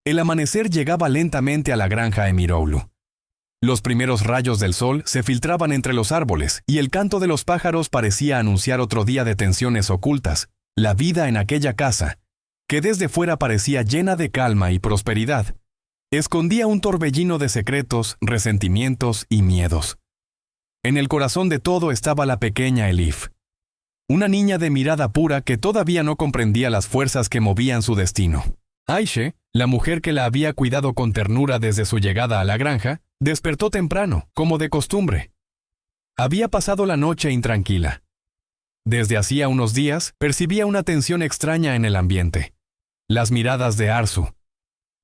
El amanecer llegaba lentamente a la granja Emiroulu. Los primeros rayos del sol se filtraban entre los árboles y el canto de los pájaros parecía anunciar otro día de tensiones ocultas, la vida en aquella casa, que desde fuera parecía llena de calma y prosperidad, escondía un torbellino de secretos, resentimientos y miedos. En el corazón de todo estaba la pequeña Elif, una niña de mirada pura que todavía no comprendía las fuerzas que movían su destino. Aishe, la mujer que la había cuidado con ternura desde su llegada a la granja, despertó temprano, como de costumbre. Había pasado la noche intranquila. Desde hacía unos días, percibía una tensión extraña en el ambiente. Las miradas de Arzu,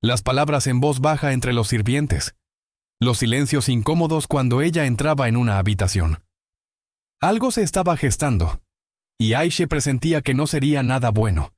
las palabras en voz baja entre los sirvientes, los silencios incómodos cuando ella entraba en una habitación. Algo se estaba gestando, y Aishe presentía que no sería nada bueno.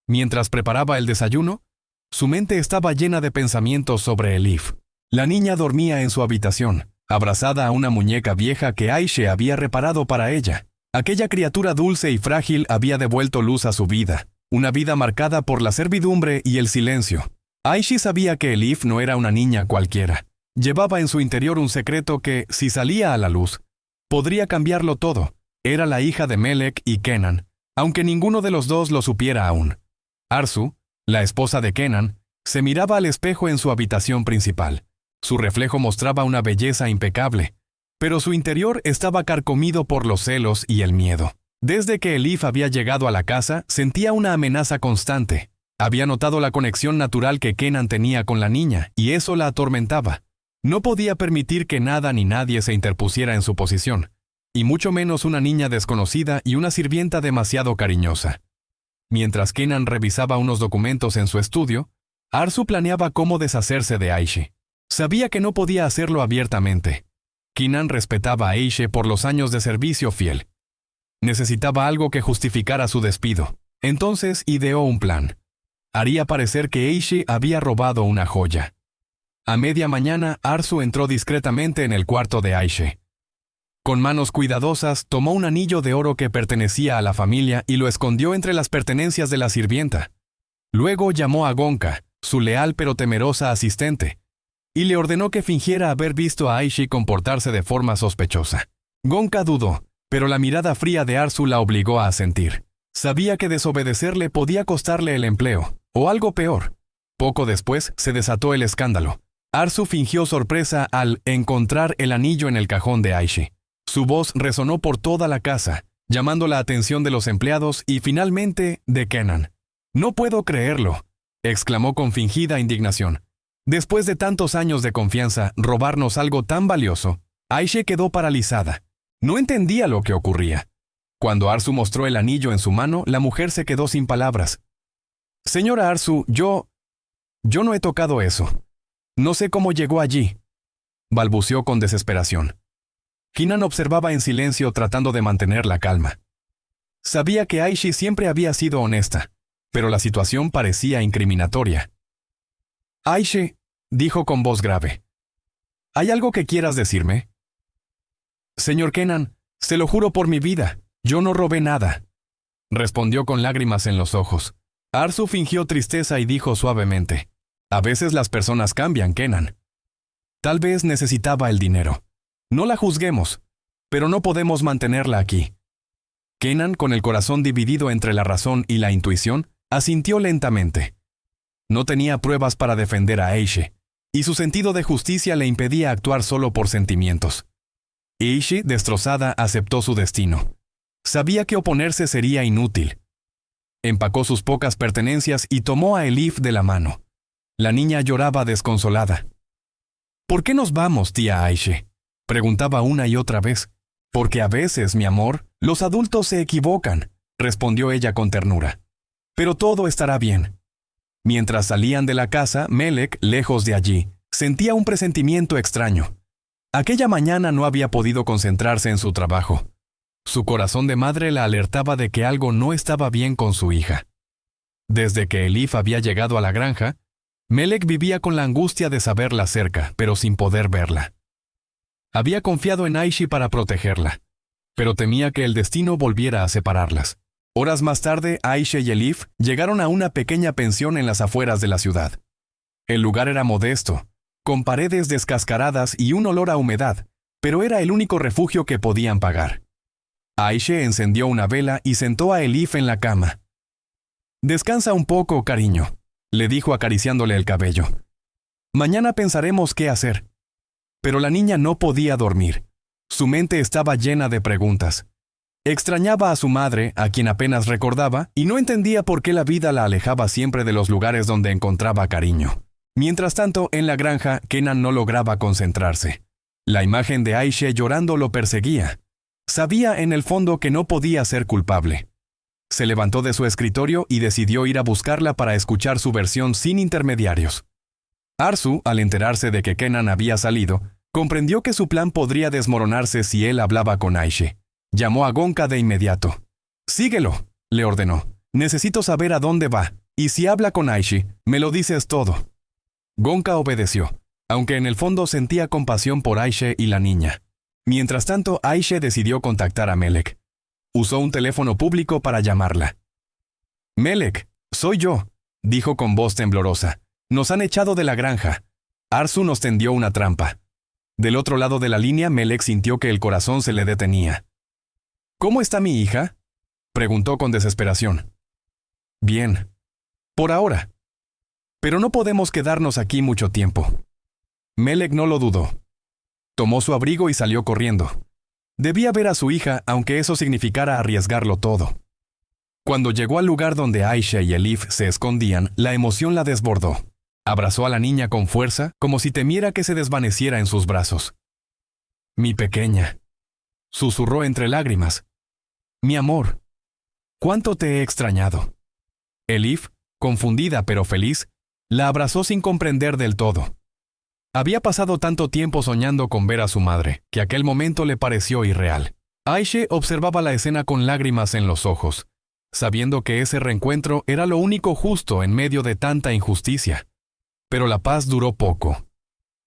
Mientras preparaba el desayuno, su mente estaba llena de pensamientos sobre Elif. La niña dormía en su habitación, abrazada a una muñeca vieja que Aishe había reparado para ella. Aquella criatura dulce y frágil había devuelto luz a su vida, una vida marcada por la servidumbre y el silencio. Aishe sabía que Elif no era una niña cualquiera. Llevaba en su interior un secreto que, si salía a la luz, podría cambiarlo todo. Era la hija de Melek y Kenan, aunque ninguno de los dos lo supiera aún. Arzu, la esposa de Kenan, se miraba al espejo en su habitación principal. Su reflejo mostraba una belleza impecable, pero su interior estaba carcomido por los celos y el miedo. Desde que Elif había llegado a la casa, sentía una amenaza constante. Había notado la conexión natural que Kenan tenía con la niña, y eso la atormentaba. No podía permitir que nada ni nadie se interpusiera en su posición, y mucho menos una niña desconocida y una sirvienta demasiado cariñosa. Mientras Kenan revisaba unos documentos en su estudio, Arzu planeaba cómo deshacerse de Aishe. Sabía que no podía hacerlo abiertamente. Kenan respetaba a Aishe por los años de servicio fiel. Necesitaba algo que justificara su despido. Entonces ideó un plan. Haría parecer que Aishe había robado una joya. A media mañana, Arzu entró discretamente en el cuarto de Aishe. Con manos cuidadosas, tomó un anillo de oro que pertenecía a la familia y lo escondió entre las pertenencias de la sirvienta. Luego llamó a Gonka, su leal pero temerosa asistente, y le ordenó que fingiera haber visto a Aishe comportarse de forma sospechosa. Gonka dudó, pero la mirada fría de Arzu la obligó a asentir. Sabía que desobedecerle podía costarle el empleo, o algo peor. Poco después se desató el escándalo. Arzu fingió sorpresa al encontrar el anillo en el cajón de Aishe. Su voz resonó por toda la casa, llamando la atención de los empleados y finalmente de Kenan. «No puedo creerlo», exclamó con fingida indignación. Después de tantos años de confianza, robarnos algo tan valioso. Aishe quedó paralizada. No entendía lo que ocurría. Cuando Arzu mostró el anillo en su mano, la mujer se quedó sin palabras. «Señora Arzu, yo no he tocado eso. No sé cómo llegó allí», balbuceó con desesperación. Kenan observaba en silencio tratando de mantener la calma. Sabía que Aishe siempre había sido honesta, pero la situación parecía incriminatoria. «Aishe», dijo con voz grave, «¿hay algo que quieras decirme?» «Señor Kenan, se lo juro por mi vida, yo no robé nada», respondió con lágrimas en los ojos. Arzu fingió tristeza y dijo suavemente, «A veces las personas cambian, Kenan. Tal vez necesitaba el dinero. No la juzguemos, pero no podemos mantenerla aquí». Kenan, con el corazón dividido entre la razón y la intuición, asintió lentamente. No tenía pruebas para defender a Aishe, y su sentido de justicia le impedía actuar solo por sentimientos. Aishe, destrozada, aceptó su destino. Sabía que oponerse sería inútil. Empacó sus pocas pertenencias y tomó a Elif de la mano. La niña lloraba desconsolada. «¿Por qué nos vamos, tía Aishe?», preguntaba una y otra vez. «Porque a veces, mi amor, los adultos se equivocan», respondió ella con ternura. «Pero todo estará bien». Mientras salían de la casa, Melek, lejos de allí, sentía un presentimiento extraño. Aquella mañana no había podido concentrarse en su trabajo. Su corazón de madre la alertaba de que algo no estaba bien con su hija. Desde que Elif había llegado a la granja, Melek vivía con la angustia de saberla cerca, pero sin poder verla. Había confiado en Aishe para protegerla, pero temía que el destino volviera a separarlas. Horas más tarde, Aishe y Elif llegaron a una pequeña pensión en las afueras de la ciudad. El lugar era modesto, con paredes descascaradas y un olor a humedad, pero era el único refugio que podían pagar. Aishe encendió una vela y sentó a Elif en la cama. «Descansa un poco, cariño», le dijo acariciándole el cabello. «Mañana pensaremos qué hacer». Pero la niña no podía dormir. Su mente estaba llena de preguntas. Extrañaba a su madre, a quien apenas recordaba, y no entendía por qué la vida la alejaba siempre de los lugares donde encontraba cariño. Mientras tanto, en la granja, Kenan no lograba concentrarse. La imagen de Aishe llorando lo perseguía. Sabía en el fondo que no podía ser culpable. Se levantó de su escritorio y decidió ir a buscarla para escuchar su versión sin intermediarios. Arzu, al enterarse de que Kenan había salido, comprendió que su plan podría desmoronarse si él hablaba con Aishe. Llamó a Gonca de inmediato. «Síguelo», le ordenó. «Necesito saber a dónde va, y si habla con Aishe, me lo dices todo». Gonca obedeció, aunque en el fondo sentía compasión por Aishe y la niña. Mientras tanto, Aishe decidió contactar a Melek. Usó un teléfono público para llamarla. «Melek, soy yo», dijo con voz temblorosa. «Nos han echado de la granja. Arzu nos tendió una trampa». Del otro lado de la línea, Melek sintió que el corazón se le detenía. «¿Cómo está mi hija?», preguntó con desesperación. «Bien. Por ahora. Pero no podemos quedarnos aquí mucho tiempo». Melek no lo dudó. Tomó su abrigo y salió corriendo. Debía ver a su hija, aunque eso significara arriesgarlo todo. Cuando llegó al lugar donde Aishe y Elif se escondían, la emoción la desbordó. Abrazó a la niña con fuerza, como si temiera que se desvaneciera en sus brazos. «Mi pequeña», susurró entre lágrimas. «Mi amor, ¿cuánto te he extrañado?». Elif, confundida pero feliz, la abrazó sin comprender del todo. Había pasado tanto tiempo soñando con ver a su madre, que aquel momento le pareció irreal. Aishe observaba la escena con lágrimas en los ojos, sabiendo que ese reencuentro era lo único justo en medio de tanta injusticia. Pero la paz duró poco.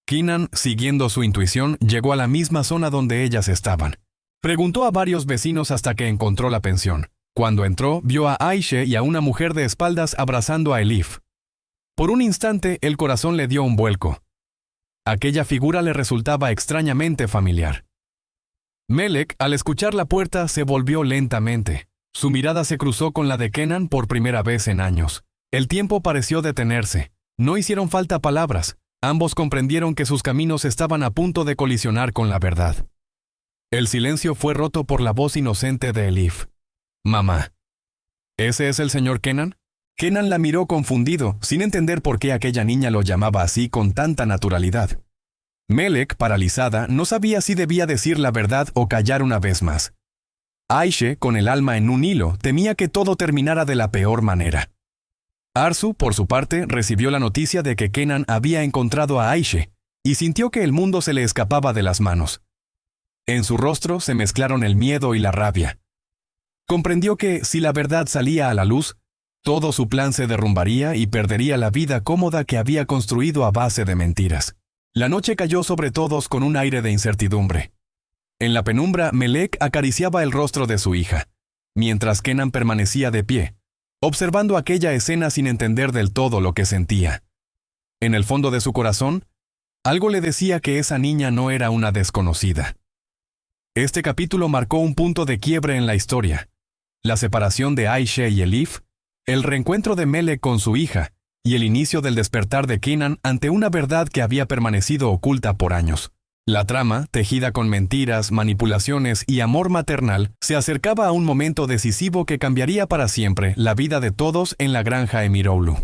Kenan, siguiendo su intuición, llegó a la misma zona donde ellas estaban. Preguntó a varios vecinos hasta que encontró la pensión. Cuando entró, vio a Aishe y a una mujer de espaldas abrazando a Elif. Por un instante, el corazón le dio un vuelco. Aquella figura le resultaba extrañamente familiar. Melek, al escuchar la puerta, se volvió lentamente. Su mirada se cruzó con la de Kenan por primera vez en años. El tiempo pareció detenerse. No hicieron falta palabras. Ambos comprendieron que sus caminos estaban a punto de colisionar con la verdad. El silencio fue roto por la voz inocente de Elif. «Mamá». «¿Ese es el señor Kenan?». Kenan la miró confundido, sin entender por qué aquella niña lo llamaba así con tanta naturalidad. Melek, paralizada, no sabía si debía decir la verdad o callar una vez más. Aishe, con el alma en un hilo, temía que todo terminara de la peor manera. Arzu, por su parte, recibió la noticia de que Kenan había encontrado a Aishe y sintió que el mundo se le escapaba de las manos. En su rostro se mezclaron el miedo y la rabia. Comprendió que, si la verdad salía a la luz, todo su plan se derrumbaría y perdería la vida cómoda que había construido a base de mentiras. La noche cayó sobre todos con un aire de incertidumbre. En la penumbra, Melek acariciaba el rostro de su hija, mientras Kenan permanecía de pie, observando aquella escena sin entender del todo lo que sentía. En el fondo de su corazón, algo le decía que esa niña no era una desconocida. Este capítulo marcó un punto de quiebre en la historia. La separación de Aishe y Elif, el reencuentro de Melek con su hija y el inicio del despertar de Kenan ante una verdad que había permanecido oculta por años. La trama, tejida con mentiras, manipulaciones y amor maternal, se acercaba a un momento decisivo que cambiaría para siempre la vida de todos en la granja Emiroğlu.